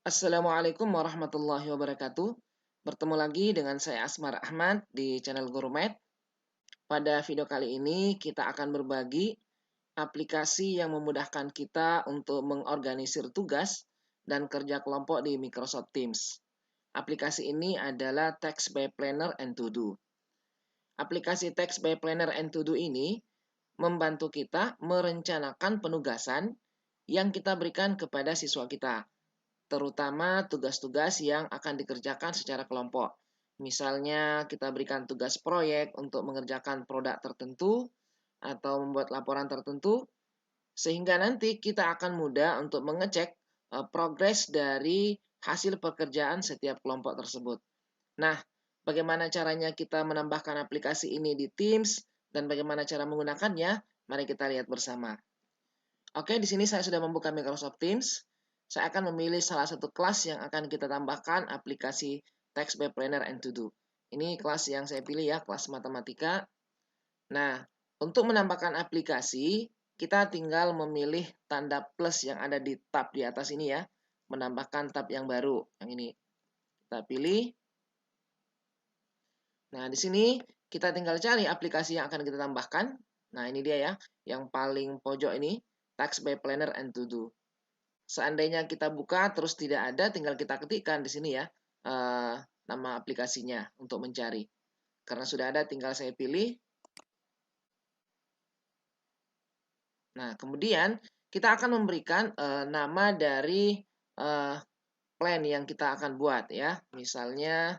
Assalamualaikum warahmatullahi wabarakatuh. Bertemu lagi dengan saya Asmar Ahmad di channel Gurumed. Pada video kali ini kita akan berbagi aplikasi yang memudahkan kita untuk mengorganisir tugas dan kerja kelompok di Microsoft Teams. Aplikasi ini adalah Text by Planner and To Do. Aplikasi Text by Planner and To Do ini membantu kita merencanakan penugasan yang kita berikan kepada siswa kita, terutama tugas-tugas yang akan dikerjakan secara kelompok. Misalnya kita berikan tugas proyek untuk mengerjakan produk tertentu atau membuat laporan tertentu, sehingga nanti kita akan mudah untuk mengecek progres dari hasil pekerjaan setiap kelompok tersebut. Nah, bagaimana caranya kita menambahkan aplikasi ini di Teams dan bagaimana cara menggunakannya? Mari kita lihat bersama. Oke, di sini saya sudah membuka Microsoft Teams. Saya akan memilih salah satu kelas yang akan kita tambahkan aplikasi Text by Planner and To Do. Ini kelas yang saya pilih ya, kelas matematika. Nah, untuk menambahkan aplikasi, kita tinggal memilih tanda plus yang ada di tab di atas ini ya. Menambahkan tab yang baru, yang ini. Kita pilih. Nah, di sini kita tinggal cari aplikasi yang akan kita tambahkan. Nah, ini dia ya, yang paling pojok ini, Text by Planner and To Do. Seandainya kita buka terus tidak ada, tinggal kita ketikkan di sini ya nama aplikasinya untuk mencari. Karena sudah ada, tinggal saya pilih. Nah, kemudian kita akan memberikan nama dari plan yang kita akan buat ya. Misalnya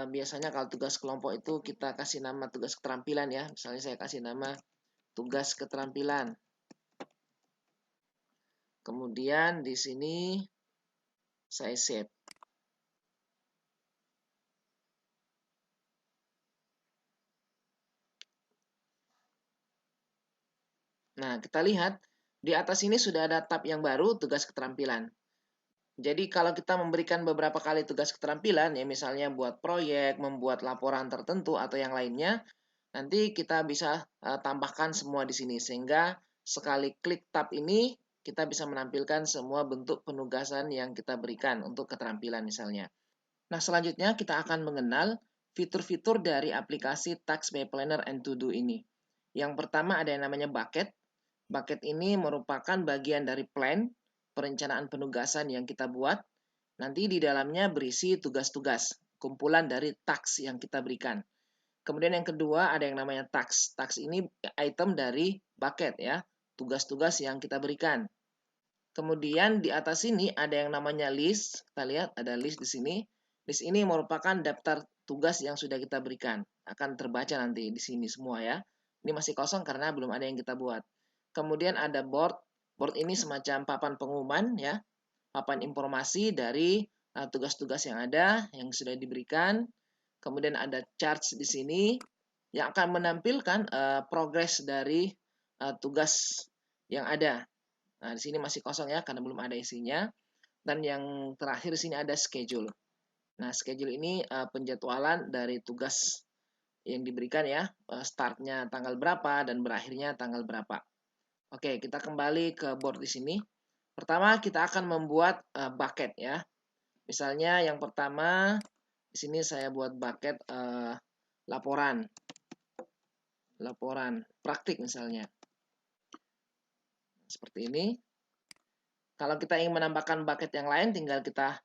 biasanya kalau tugas kelompok itu kita kasih nama tugas keterampilan ya. Misalnya saya kasih nama tugas keterampilan. Kemudian di sini saya save. Nah, kita lihat di atas ini sudah ada tab yang baru, tugas keterampilan. Jadi kalau kita memberikan beberapa kali tugas keterampilan, ya misalnya buat proyek, membuat laporan tertentu atau yang lainnya, nanti kita bisa tambahkan semua di sini. Sehingga sekali klik tab ini, kita bisa menampilkan semua bentuk penugasan yang kita berikan untuk keterampilan misalnya. Nah, selanjutnya kita akan mengenal fitur-fitur dari aplikasi Task by Planner and To Do ini. Yang pertama ada yang namanya bucket. Bucket ini merupakan bagian dari plan, perencanaan penugasan yang kita buat. Nanti di dalamnya berisi tugas-tugas, kumpulan dari task yang kita berikan. Kemudian yang kedua ada yang namanya task. Task ini item dari bucket ya, tugas-tugas yang kita berikan. Kemudian di atas sini ada yang namanya list. Kita lihat ada list di sini. List ini merupakan daftar tugas yang sudah kita berikan. Akan terbaca nanti di sini semua ya. Ini masih kosong karena belum ada yang kita buat. Kemudian ada board. Board ini semacam papan pengumuman ya. Papan informasi dari tugas-tugas yang ada yang sudah diberikan. Kemudian ada charts di sini yang akan menampilkan progres dari tugas yang ada. Nah, di sini masih kosong ya karena belum ada isinya. Dan yang terakhir di sini ada schedule. Nah, schedule ini penjadwalan dari tugas yang diberikan ya, startnya tanggal berapa dan berakhirnya tanggal berapa. Oke, kita kembali ke board di sini. Pertama, kita akan membuat bucket ya. Misalnya yang pertama di sini saya buat bucket laporan praktik misalnya. Seperti ini. Kalau kita ingin menambahkan bucket yang lain, tinggal kita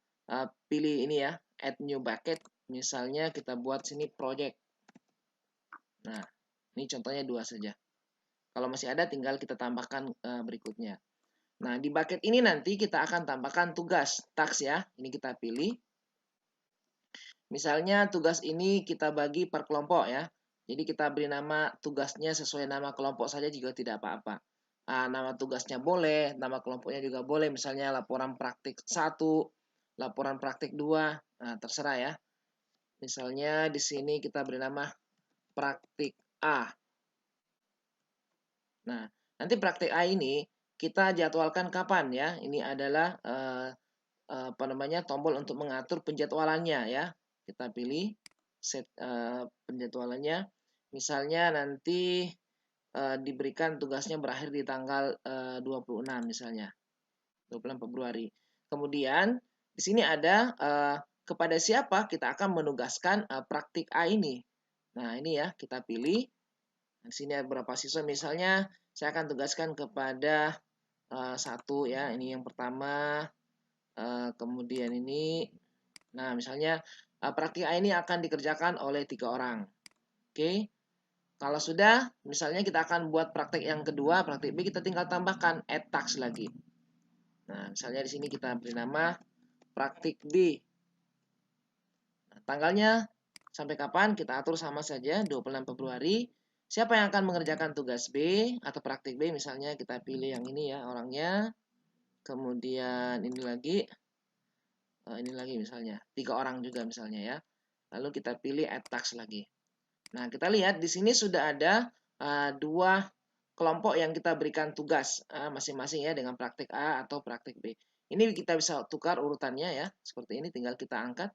pilih ini ya, add new bucket. Misalnya kita buat sini project. Nah, ini contohnya 2 saja. Kalau masih ada, tinggal kita tambahkan berikutnya. Nah, di bucket ini nanti kita akan tambahkan tugas, task ya. Ini kita pilih. Misalnya tugas ini kita bagi per kelompok ya. Jadi kita beri nama tugasnya sesuai nama kelompok saja juga tidak apa-apa. Nama tugasnya boleh, nama kelompoknya juga boleh. Misalnya laporan praktik 1, laporan praktik 2, terserah ya. Misalnya di sini kita beri nama praktik A. Nah, nanti praktik A ini kita jadwalkan kapan ya. Ini adalah tombol untuk mengatur penjadwalannya ya. Kita pilih set penjadwalannya. Misalnya nanti diberikan tugasnya berakhir di tanggal 26 misalnya. 26 Februari. Kemudian di sini ada kepada siapa kita akan menugaskan praktik A ini. Nah, ini ya, kita pilih. Di sini ada beberapa siswa, misalnya saya akan tugaskan kepada satu ya, ini yang pertama, kemudian ini. Nah, misalnya praktik A ini akan dikerjakan oleh 3 orang. Oke. Kalau sudah, misalnya kita akan buat praktik yang kedua, praktik B, kita tinggal tambahkan add task lagi. Nah, misalnya di sini kita beri nama praktik B. Nah, tanggalnya sampai kapan kita atur sama saja, 26 Februari. Siapa yang akan mengerjakan tugas B atau praktik B, misalnya kita pilih yang ini ya orangnya. Kemudian ini lagi misalnya 3 orang juga misalnya ya. Lalu kita pilih add task lagi. Nah, kita lihat di sini sudah ada dua kelompok yang kita berikan tugas masing-masing ya dengan praktik A atau praktik B. Ini kita bisa tukar urutannya ya, seperti ini tinggal kita angkat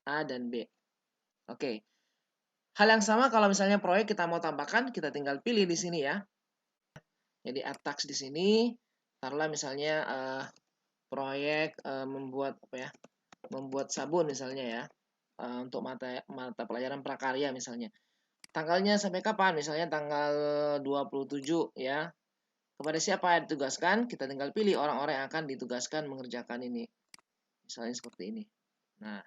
A dan B. Oke. Hal yang sama kalau misalnya proyek kita mau tambahkan, kita tinggal pilih di sini ya. Jadi add task di sini, taruhlah misalnya proyek membuat apa ya? Membuat sabun misalnya ya. Untuk mata pelajaran prakarya misalnya. Tanggalnya sampai kapan? Misalnya tanggal 27 ya. Kepada siapa yang ditugaskan? Kita tinggal pilih orang-orang yang akan ditugaskan mengerjakan ini. Misalnya seperti ini. Nah,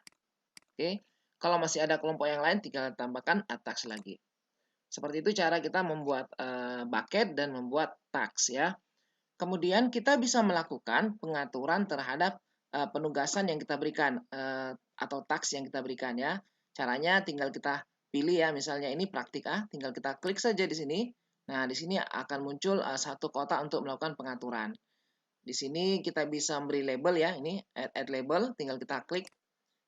oke. Kalau masih ada kelompok yang lain, tinggal tambahkan task lagi. Seperti itu cara kita membuat bucket dan membuat task ya. Kemudian kita bisa melakukan pengaturan terhadap penugasan yang kita berikan atau task yang kita berikan ya. Caranya tinggal kita pilih ya, misalnya ini praktik A, tinggal kita klik saja di sini. Nah, di sini akan muncul satu kotak untuk melakukan pengaturan. Di sini kita bisa beri label ya, ini add label, tinggal kita klik.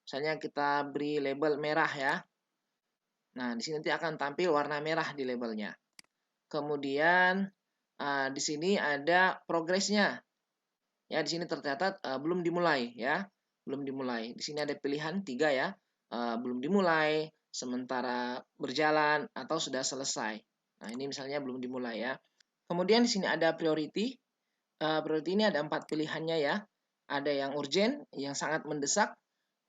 Misalnya kita beri label merah ya. Nah, di sini nanti akan tampil warna merah di labelnya. Kemudian di sini ada progresnya. Ya, di sini tercatat belum dimulai ya, belum dimulai. Di sini ada pilihan 3 ya, belum dimulai, sementara berjalan atau sudah selesai. Nah, ini misalnya belum dimulai ya. Kemudian di sini ada priority. Priority ini ada 4 pilihannya ya. Ada yang urgent, yang sangat mendesak.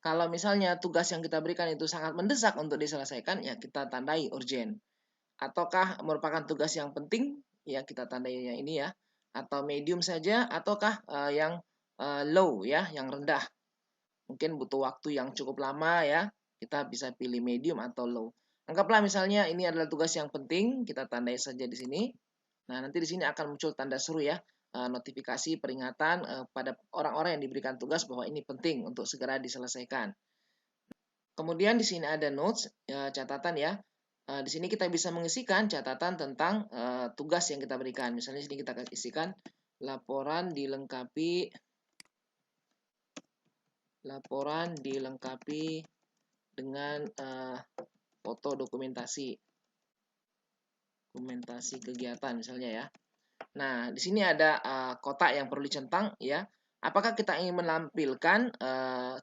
Kalau misalnya tugas yang kita berikan itu sangat mendesak untuk diselesaikan, ya kita tandai urgent. Ataukah merupakan tugas yang penting, ya kita tandai yang ini ya. Atau medium saja, ataukah yang low ya, yang rendah. Mungkin butuh waktu yang cukup lama ya, kita bisa pilih medium atau low. Anggaplah misalnya ini adalah tugas yang penting, kita tandai saja di sini. Nah, nanti di sini akan muncul tanda seru ya, notifikasi peringatan pada orang-orang yang diberikan tugas bahwa ini penting untuk segera diselesaikan. Kemudian di sini ada notes, catatan ya. Di sini kita bisa mengisikan catatan tentang tugas yang kita berikan. Misalnya di sini kita akan isikan laporan dilengkapi dengan foto dokumentasi kegiatan misalnya ya. Nah, di sini ada kotak yang perlu dicentang ya. Apakah kita ingin menampilkan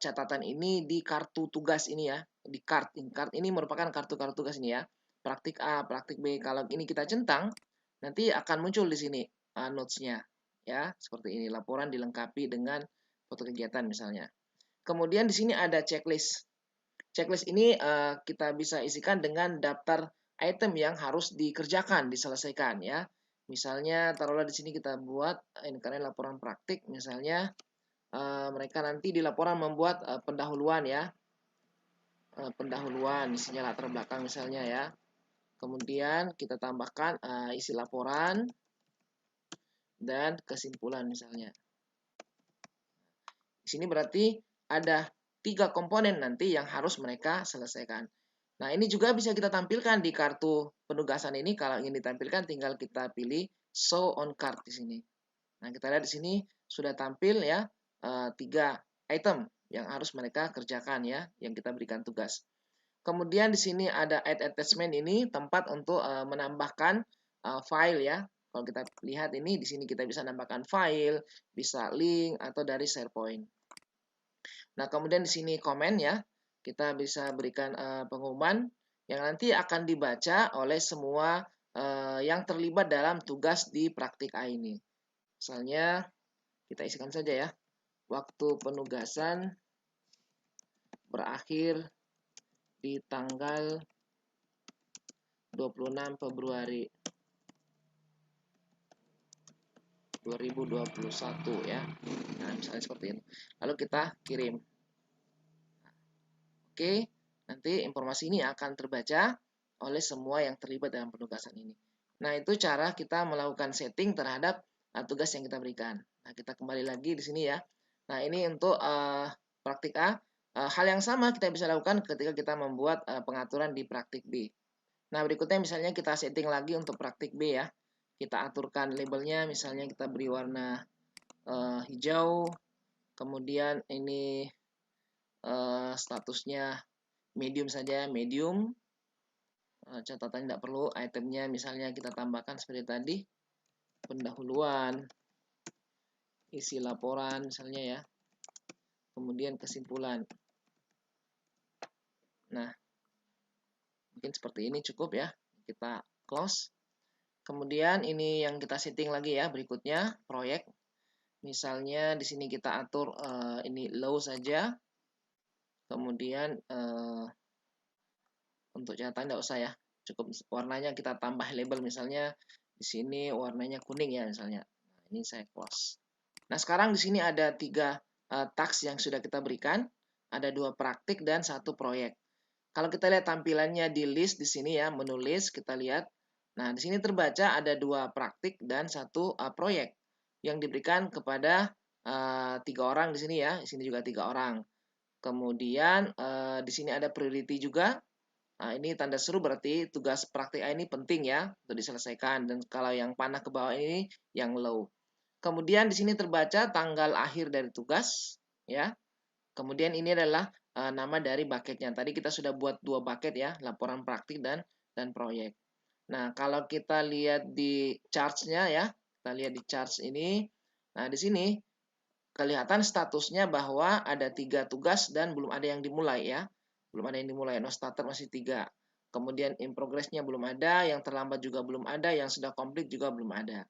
catatan ini di kartu tugas ini ya? Di card ini merupakan kartu-kartu tugas ini ya. Praktik A, praktik B. Kalau ini kita centang, nanti akan muncul di sini notes-nya ya. Seperti ini, laporan dilengkapi dengan foto kegiatan misalnya. Kemudian di sini ada checklist. Checklist ini kita bisa isikan dengan daftar item yang harus dikerjakan, diselesaikan ya. Misalnya taruhlah di sini kita buat ini karena laporan praktik, misalnya mereka nanti di laporan membuat pendahuluan ya. Pendahuluan isinya latar belakang misalnya ya. Kemudian kita tambahkan isi laporan dan kesimpulan misalnya. Di sini berarti ada 3 komponen nanti yang harus mereka selesaikan. Nah, ini juga bisa kita tampilkan di kartu penugasan ini. Kalau ingin ditampilkan, tinggal kita pilih show on card di sini. Nah, kita lihat di sini sudah tampil ya 3 item yang harus mereka kerjakan ya, yang kita berikan tugas. Kemudian di sini ada add attachment, ini tempat untuk menambahkan file ya. Kalau kita lihat ini di sini kita bisa menambahkan file, bisa link atau dari SharePoint. Nah, kemudian di sini komen ya. Kita bisa berikan pengumuman yang nanti akan dibaca oleh semua yang terlibat dalam tugas di praktik A ini. Misalnya kita isikan saja ya. waktu penugasan berakhir di tanggal 26 Februari 2021 ya. Nah, misalnya seperti itu. Lalu kita kirim. Oke, nanti informasi ini akan terbaca oleh semua yang terlibat dalam penugasan ini. Nah, itu cara kita melakukan setting terhadap tugas yang kita berikan. Nah, kita kembali lagi di sini ya. Nah, ini untuk praktik A. Hal yang sama kita bisa lakukan ketika kita membuat pengaturan di praktik B. Nah, berikutnya misalnya kita setting lagi untuk praktik B ya. Kita aturkan labelnya, misalnya kita beri warna hijau. Kemudian ini statusnya medium saja, medium. Catatan tidak perlu, itemnya misalnya kita tambahkan seperti tadi, pendahuluan, isi laporan misalnya ya, kemudian kesimpulan. Nah, mungkin seperti ini cukup ya, kita close. Kemudian ini yang kita setting lagi ya, berikutnya proyek. Misalnya di sini kita atur ini low saja, kemudian untuk catatan tidak usah ya, cukup warnanya kita tambah label, misalnya di sini warnanya kuning ya misalnya. Nah, ini saya close. Nah, sekarang di sini ada 3 task yang sudah kita berikan, ada 2 praktik dan 1 proyek. Kalau kita lihat tampilannya di list di sini ya, menulis kita lihat. Nah, di sini terbaca ada 2 praktik dan 1 proyek yang diberikan kepada 3 orang di sini ya. Di sini juga 3 orang. Kemudian di sini ada priority juga. Nah, ini tanda seru berarti tugas praktik A ini penting ya untuk diselesaikan, dan kalau yang panah ke bawah ini yang low. Kemudian di sini terbaca tanggal akhir dari tugas ya. Kemudian ini adalah nama dari bucketnya. Tadi kita sudah buat 2 bucket ya, laporan praktik dan proyek. Nah, kalau kita lihat di charts-nya ya, kita lihat di charts ini. Nah, di sini kelihatan statusnya bahwa ada 3 tugas dan belum ada yang dimulai ya. Belum ada yang dimulai, no starter masih 3. Kemudian in progress-nya belum ada, yang terlambat juga belum ada, yang sudah komplit juga belum ada.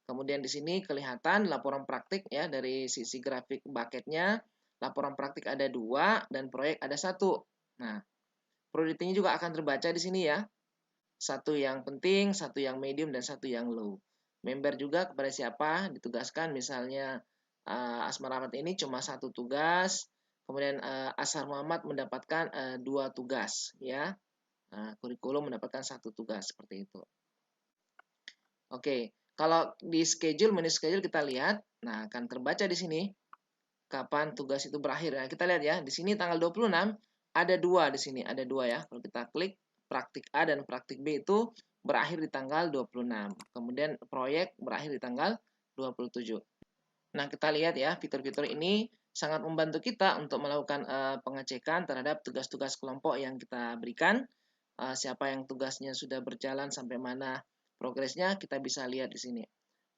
Kemudian di sini kelihatan laporan praktik ya, dari sisi grafik bucketnya, laporan praktik ada 2 dan proyek ada 1. Nah, priority-nya juga akan terbaca di sini ya. 1 yang penting, 1 yang medium, dan 1 yang low. Member juga kepada siapa ditugaskan, misalnya Asmar Ahmad ini cuma 1 tugas, kemudian Ashar Muhammad mendapatkan 2 tugas ya. Kurikulum mendapatkan 1 tugas seperti itu. Oke, kalau di schedule, menu schedule kita lihat, nah akan terbaca di sini kapan tugas itu berakhir. Nah, kita lihat ya, di sini tanggal 26 ada 2 di sini, ada 2 ya. Kalau kita klik, praktik A dan praktik B itu berakhir di tanggal 26. Kemudian proyek berakhir di tanggal 27. Nah, kita lihat ya, fitur-fitur ini sangat membantu kita untuk melakukan pengecekan terhadap tugas-tugas kelompok yang kita berikan. Siapa yang tugasnya sudah berjalan sampai mana progresnya, kita bisa lihat di sini.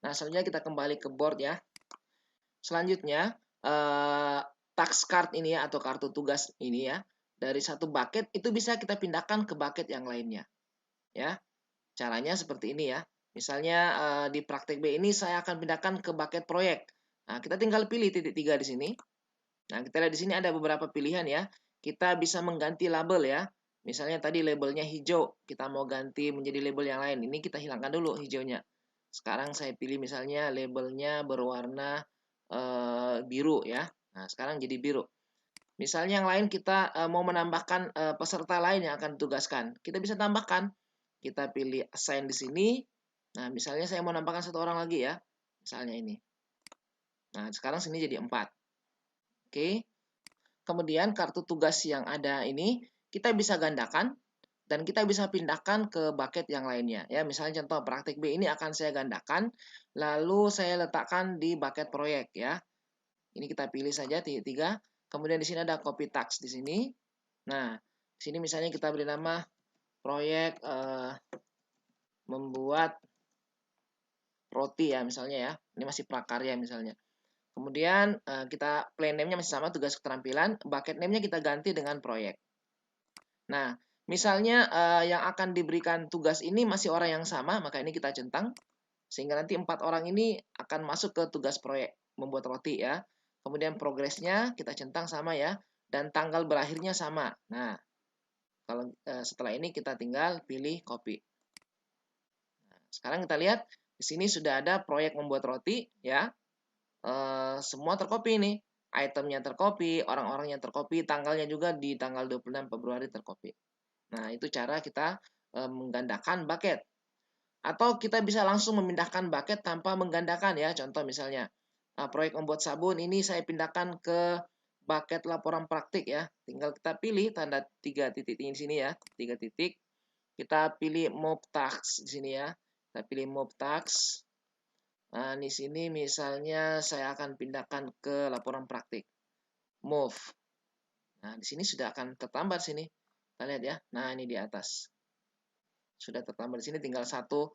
Nah, selanjutnya kita kembali ke board ya. Selanjutnya, task card ini ya, atau kartu tugas ini ya, dari 1 bucket itu bisa kita pindahkan ke bucket yang lainnya. Ya, caranya seperti ini ya. Misalnya di praktek B ini saya akan pindahkan ke bucket proyek. Nah, kita tinggal pilih titik 3 di sini. Nah, kita lihat di sini ada beberapa pilihan ya. Kita bisa mengganti label ya. Misalnya tadi labelnya hijau, kita mau ganti menjadi label yang lain. Ini kita hilangkan dulu hijaunya. Sekarang saya pilih misalnya labelnya berwarna biru ya. Nah, sekarang jadi biru. Misalnya yang lain kita mau menambahkan peserta lain yang akan ditugaskan. Kita bisa tambahkan. Kita pilih assign di sini. Nah, misalnya saya mau nambahkan 1 orang lagi ya. Misalnya ini. Nah, sekarang sini jadi 4. Oke. Kemudian kartu tugas yang ada ini kita bisa gandakan dan kita bisa pindahkan ke bucket yang lainnya. Ya, misalnya contoh praktik B ini akan saya gandakan, lalu saya letakkan di bucket proyek ya. Ini kita pilih saja titik 3. Kemudian di sini ada copy task di sini. Nah, di sini misalnya kita beri nama proyek membuat roti ya misalnya ya. Ini masih prakarya misalnya. Kemudian kita play name-nya masih sama, tugas keterampilan. Bucket name-nya kita ganti dengan proyek. Nah, misalnya yang akan diberikan tugas ini masih orang yang sama, maka ini kita centang. Sehingga nanti 4 orang ini akan masuk ke tugas proyek membuat roti ya. kemudian progresnya kita centang sama ya, dan tanggal berakhirnya sama. Nah, kalau setelah ini kita tinggal pilih copy. Nah, sekarang kita lihat di sini sudah ada proyek membuat roti ya. Semua tercopy nih. Itemnya tercopy, orang-orangnya tercopy, tanggalnya juga di tanggal 26 Februari tercopy. Nah, itu cara kita menggandakan bucket. Atau kita bisa langsung memindahkan bucket tanpa menggandakan ya. Contoh misalnya, proyek membuat sabun ini saya pindahkan ke bucket laporan praktik ya. Tinggal kita pilih tanda 3 titik di sini ya, 3 titik. Kita pilih move task di sini ya. Kita pilih move task. Nah, di sini misalnya saya akan pindahkan ke laporan praktik. Move. Nah, di sini sudah akan tertambah sini. Kita lihat ya. Nah, ini di atas. Sudah tertambah di sini tinggal satu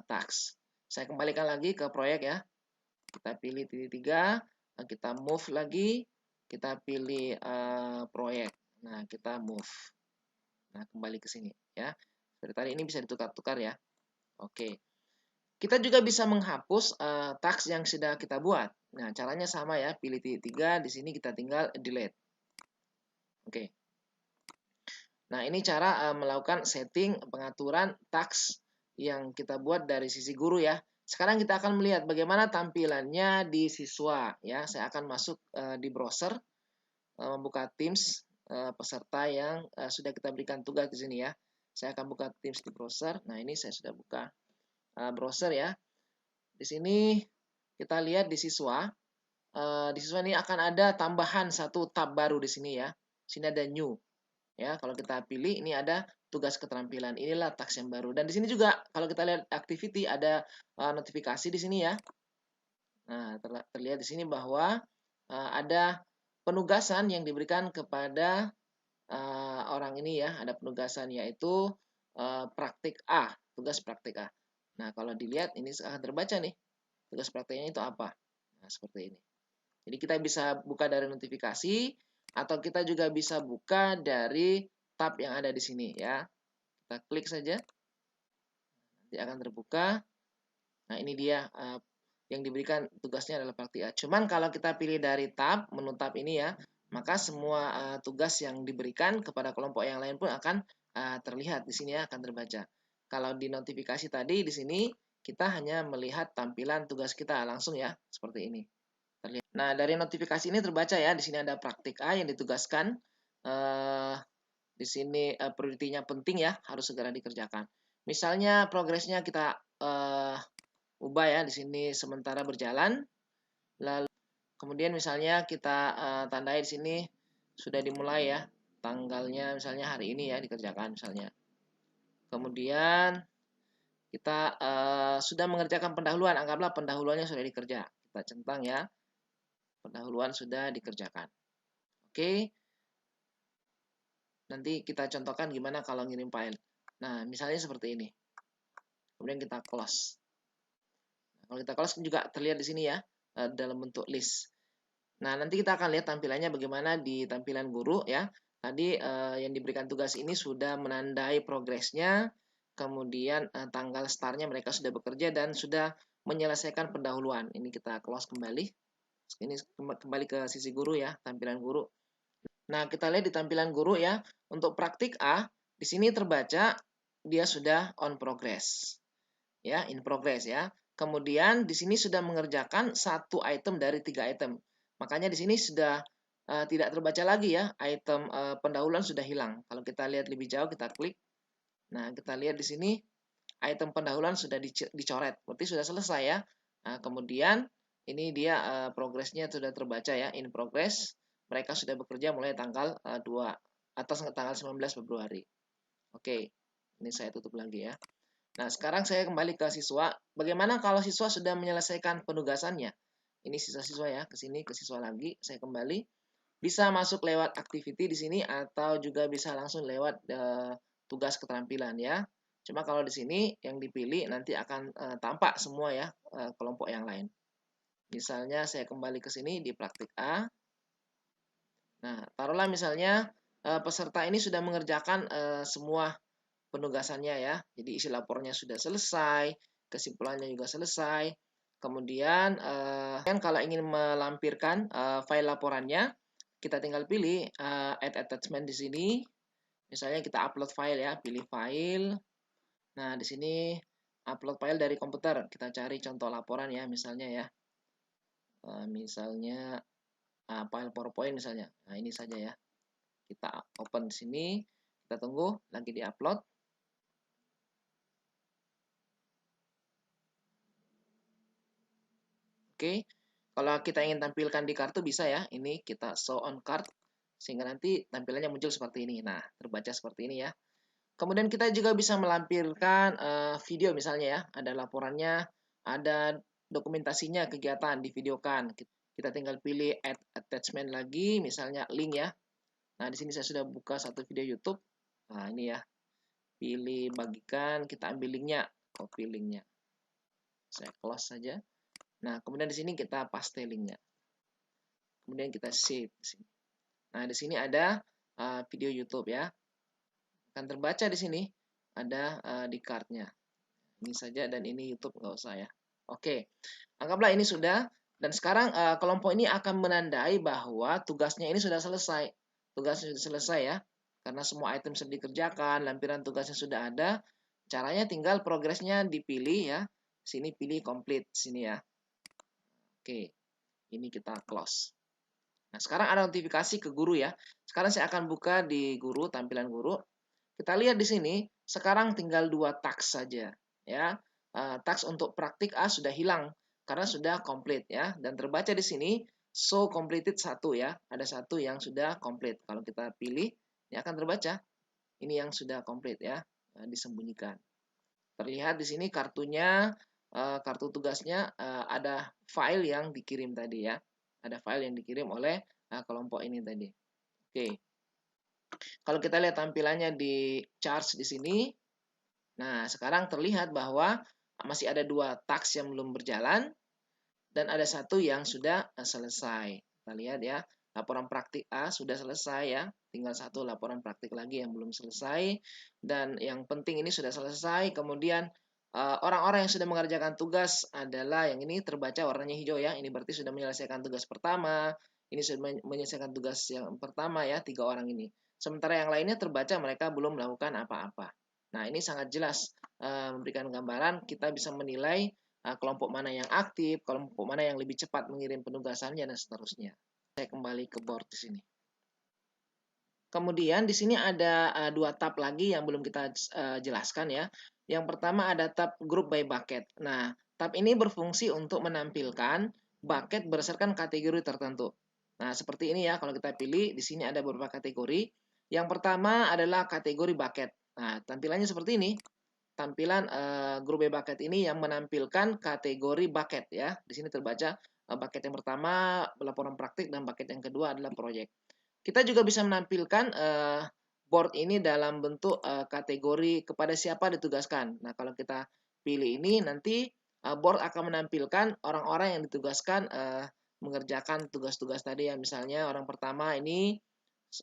task. Saya kembalikan lagi ke proyek ya. Kita pilih titik 3, kita move lagi, kita pilih proyek. Nah, kita move. Nah, kembali ke sini ya. Seperti tadi ini bisa ditukar-tukar ya. Oke. Kita juga bisa menghapus task yang sudah kita buat. Nah, caranya sama ya, pilih titik 3, di sini kita tinggal delete. Oke. Nah, ini cara melakukan setting pengaturan task yang kita buat dari sisi guru ya. Sekarang kita akan melihat bagaimana tampilannya di siswa ya. Saya akan masuk di browser, membuka Teams peserta yang sudah kita berikan tugas di sini ya. Saya akan buka Teams di browser. Nah, ini saya sudah buka browser ya. Di sini kita lihat di siswa. Di siswa ini akan ada tambahan satu tab baru di sini ya. Sini ada new. Ya, kalau kita pilih ini ada tugas keterampilan. Inilah task yang baru. Dan di sini juga kalau kita lihat activity ada notifikasi di sini ya. Nah, terlihat di sini bahwa ada penugasan yang diberikan kepada orang ini ya. Ada penugasan yaitu praktik A, tugas praktik A. Nah, kalau dilihat ini akan terbaca nih. Tugas praktiknya itu apa? Nah, seperti ini. Jadi kita bisa buka dari notifikasi atau kita juga bisa buka dari tab yang ada di sini ya. Kita klik saja. Nanti akan terbuka. Nah, ini dia yang diberikan tugasnya adalah praktik A. Cuman kalau kita pilih dari tab, menu tab ini ya, maka semua tugas yang diberikan kepada kelompok yang lain pun akan terlihat di sini ya, akan terbaca. Kalau di notifikasi tadi di sini kita hanya melihat tampilan tugas kita langsung ya, seperti ini. Terlihat. Nah, dari notifikasi ini terbaca ya, di sini ada praktik A yang ditugaskan. Di sini prioritinya penting ya, harus segera dikerjakan. Misalnya progresnya kita ubah ya, di sini sementara berjalan. Lalu kemudian misalnya kita tandai di sini sudah dimulai ya, tanggalnya misalnya hari ini ya dikerjakan misalnya. Kemudian kita sudah mengerjakan pendahuluan, anggaplah pendahuluannya sudah dikerja. Kita centang ya, pendahuluan sudah dikerjakan. Oke. Nanti kita contohkan gimana kalau ngirim file. Nah, misalnya seperti ini. Kemudian kita close. Nah, kalau kita close juga terlihat di sini ya, dalam bentuk list. Nah, nanti kita akan lihat tampilannya bagaimana di tampilan guru ya. Tadi yang diberikan tugas ini sudah menandai progresnya, kemudian tanggal startnya mereka sudah bekerja dan sudah menyelesaikan pendahuluan. Ini kita close kembali. Ini kembali ke sisi guru ya, tampilan guru. Nah, kita lihat di tampilan guru ya, untuk praktik A, di sini terbaca dia sudah on progress. Ya, in progress ya. Kemudian di sini sudah mengerjakan satu item dari 3 item. Makanya di sini sudah tidak terbaca lagi ya, item pendahuluan sudah hilang. Kalau kita lihat lebih jauh, kita klik. Nah, kita lihat di sini item pendahuluan sudah dicoret, berarti sudah selesai ya. Nah, kemudian ini dia progresnya sudah terbaca ya, in progress. Mereka sudah bekerja mulai tanggal 2 atau tanggal 19 Februari. Oke, ini saya tutup lagi ya. Nah, sekarang saya kembali ke siswa. Bagaimana kalau siswa sudah menyelesaikan penugasannya? Ini siswa-siswa ya, ke sini ke siswa lagi. Saya kembali. Bisa masuk lewat activity di sini atau juga bisa langsung lewat tugas keterampilan ya. Cuma kalau di sini yang dipilih nanti akan tampak semua ya kelompok yang lain. Misalnya saya kembali ke sini di praktik A. Nah, taruhlah misalnya peserta ini sudah mengerjakan semua penugasannya ya. Jadi isi lapornya sudah selesai, kesimpulannya juga selesai. Kemudian Dan kalau ingin melampirkan file laporannya, kita tinggal pilih add attachment di sini. Misalnya kita upload file ya, pilih file. Nah, di sini upload file dari komputer. Kita cari contoh laporan ya, misalnya ya. Misalnya file PowerPoint misalnya. Nah, ini saja ya. Kita open di sini, kita tunggu lagi di-upload. Oke. Kalau kita ingin tampilkan di kartu bisa ya. Ini kita show on card sehingga nanti tampilannya muncul seperti ini. Nah, terbaca seperti ini ya. Kemudian kita juga bisa melampirkan video misalnya ya. Ada laporannya, ada dokumentasinya, kegiatan divideokan. Kita tinggal pilih add attachment lagi, misalnya link ya. Nah, di sini saya sudah buka satu video YouTube. Nah, ini ya. Pilih bagikan, kita ambil linknya, copy linknya. Saya close saja. Nah, kemudian di sini kita paste linknya. Kemudian kita save di sini. Nah, di sini ada video YouTube ya. Akan terbaca di sini ada di cardnya. Ini saja dan ini YouTube nggak usah ya. Oke, anggaplah ini sudah. Dan sekarang kelompok ini akan menandai bahwa tugasnya ini sudah selesai. Tugasnya sudah selesai ya. Karena semua item sudah dikerjakan, lampiran tugasnya sudah ada. Caranya tinggal progresnya dipilih ya. Sini pilih complete sini ya. Oke, ini kita close. Nah, sekarang ada notifikasi ke guru ya. Sekarang saya akan buka di guru, tampilan guru. Kita lihat di sini, sekarang tinggal 2 task saja. Ya, task untuk praktik A sudah hilang karena sudah komplit ya. Dan terbaca di sini, show completed 1 ya. Ada 1 yang sudah komplit. Kalau kita pilih, ini akan terbaca. Ini yang sudah komplit ya, disembunyikan. Terlihat di sini kartunya, kartu tugasnya ada file yang dikirim tadi ya. Ada file yang dikirim oleh kelompok ini tadi. Oke. Kalau kita lihat tampilannya di charts di sini, nah sekarang terlihat bahwa masih ada 2 task yang belum berjalan dan ada 1 yang sudah selesai. Kita lihat ya, laporan praktik A sudah selesai ya, tinggal 1 laporan praktik lagi yang belum selesai dan yang penting ini sudah selesai. Kemudian orang-orang yang sudah mengerjakan tugas adalah yang ini terbaca warnanya hijau ya, ini berarti sudah menyelesaikan tugas pertama, ini sudah menyelesaikan tugas yang pertama ya, 3 orang ini. Sementara yang lainnya terbaca mereka belum melakukan apa-apa. Nah, ini sangat jelas memberikan gambaran kita bisa menilai kelompok mana yang aktif, kelompok mana yang lebih cepat mengirim penugasannya dan seterusnya. Saya kembali ke board di sini. Kemudian di sini ada 2 tab lagi yang belum kita jelaskan ya. Yang pertama ada tab group by bucket. Nah, tab ini berfungsi untuk menampilkan bucket berdasarkan kategori tertentu. Nah, seperti ini ya, kalau kita pilih, di sini ada beberapa kategori. Yang pertama adalah kategori bucket. Nah, tampilannya seperti ini. Tampilan group by bucket ini yang menampilkan kategori bucket ya. Di sini terbaca bucket yang pertama laporan praktik dan bucket yang kedua adalah proyek. Kita juga bisa menampilkan board ini dalam bentuk kategori kepada siapa ditugaskan. Nah, kalau kita pilih ini, nanti board akan menampilkan orang-orang yang ditugaskan mengerjakan tugas-tugas tadi ya. Misalnya orang pertama ini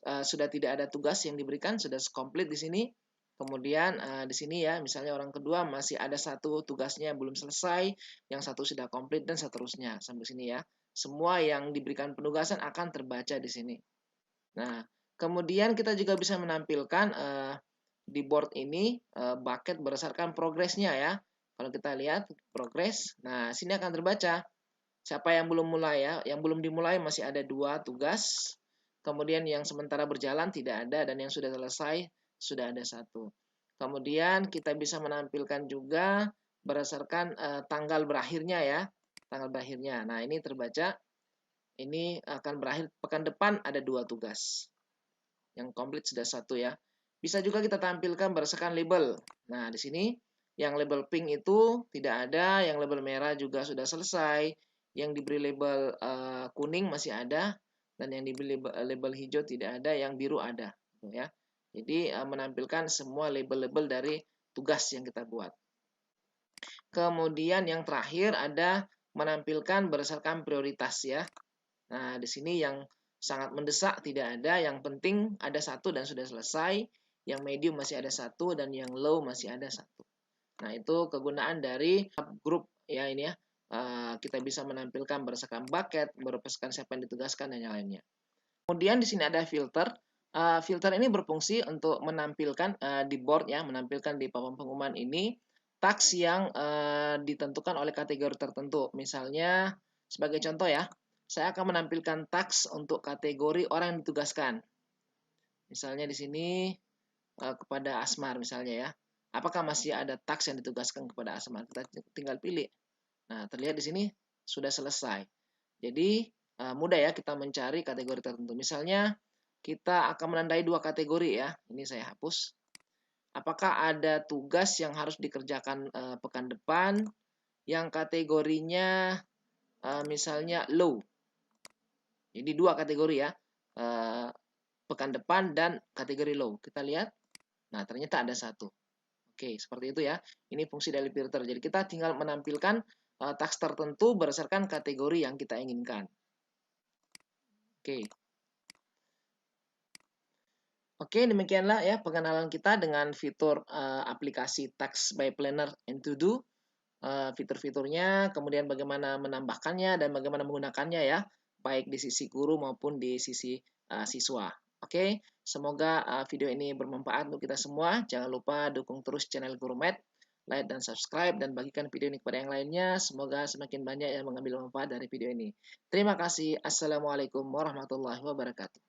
sudah tidak ada tugas yang diberikan, sudah komplit di sini. Kemudian di sini ya, misalnya orang kedua masih ada 1 tugasnya belum selesai, yang 1 sudah komplit dan seterusnya sampai sini ya. Semua yang diberikan penugasan akan terbaca di sini. Nah, kemudian kita juga bisa menampilkan di board ini bucket berdasarkan progresnya ya. Kalau kita lihat progres, nah sini akan terbaca siapa yang belum mulai ya. Yang belum dimulai masih ada 2 tugas. Kemudian yang sementara berjalan tidak ada dan yang sudah selesai sudah ada 1. Kemudian kita bisa menampilkan juga berdasarkan tanggal berakhirnya ya. Tanggal berakhirnya. Nah, ini terbaca. Ini akan berakhir pekan depan ada 2 tugas. Yang komplit sudah 1 ya. Bisa juga kita tampilkan berdasarkan label. Nah, di sini yang label pink itu tidak ada, yang label merah juga sudah selesai, yang diberi label kuning masih ada, dan yang diberi label hijau tidak ada, yang biru ada. Ya. Jadi menampilkan semua label-label dari tugas yang kita buat. Kemudian yang terakhir ada menampilkan berdasarkan prioritas ya. Nah, di sini yang sangat mendesak tidak ada, yang penting ada 1 dan sudah selesai, yang medium masih ada 1 dan yang low masih ada 1. Nah, itu kegunaan dari grup ya ini ya. kita bisa menampilkan berdasarkan bucket, berdasarkan siapa yang ditugaskan dan yang lainnya. Kemudian di sini ada filter. Filter ini berfungsi untuk menampilkan di board ya, menampilkan di papan pengumuman ini tags yang ditentukan oleh kategori tertentu. Misalnya sebagai contoh ya, saya akan menampilkan tags untuk kategori orang yang ditugaskan. Misalnya di sini kepada Asmar misalnya ya. Apakah masih ada tags yang ditugaskan kepada Asmar? Kita tinggal pilih. Nah, terlihat di sini sudah selesai. Jadi mudah ya kita mencari kategori tertentu. Misalnya kita akan menandai dua kategori ya. Ini saya hapus. Apakah ada tugas yang harus dikerjakan pekan depan yang kategorinya misalnya low. Jadi dua kategori ya. Pekan depan dan kategori low. Kita lihat. Nah, ternyata ada satu. Oke, seperti itu ya. Ini fungsi dari filter. Jadi kita tinggal menampilkan tags tertentu berdasarkan kategori yang kita inginkan. Oke. Oke, demikianlah ya pengenalan kita dengan fitur aplikasi Task by Planner and To Do. Fitur-fiturnya, kemudian bagaimana menambahkannya dan bagaimana menggunakannya ya, baik di sisi guru maupun di sisi siswa. Oke, semoga video ini bermanfaat untuk kita semua. Jangan lupa dukung terus channel GuruMath, like dan subscribe, dan bagikan video ini kepada yang lainnya. Semoga semakin banyak yang mengambil manfaat dari video ini. Terima kasih. Assalamualaikum warahmatullahi wabarakatuh.